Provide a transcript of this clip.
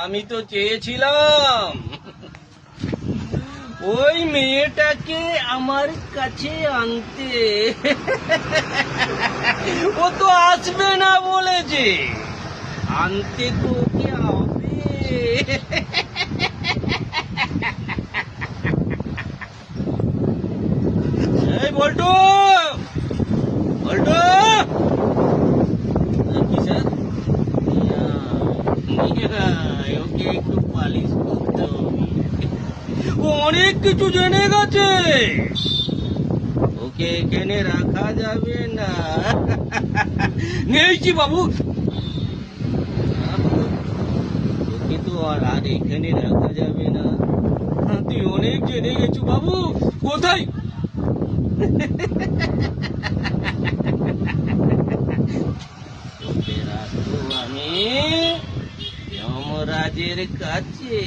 আমি তো চেয়েছিলাম ওই মেয়েটাকে আমার কাছে আনতে। ও তো আসবে না বলেছে, আনতে তো ওকে হবে। এই বল্টু, বল্টু, কি স্যার? ওকে একটু পালিশ করতে হবে। ও অনেক কিছু জেনে গেছে, ওকে এখানে রাখা যাবে না। নেইছি বাবু, ওকে তো আর এখানে রাখা যাবে না। তুই অনেক জেনে গেছো বাবু। কোথায়? তোকে রাখবো আমি যমরাজের কাছে।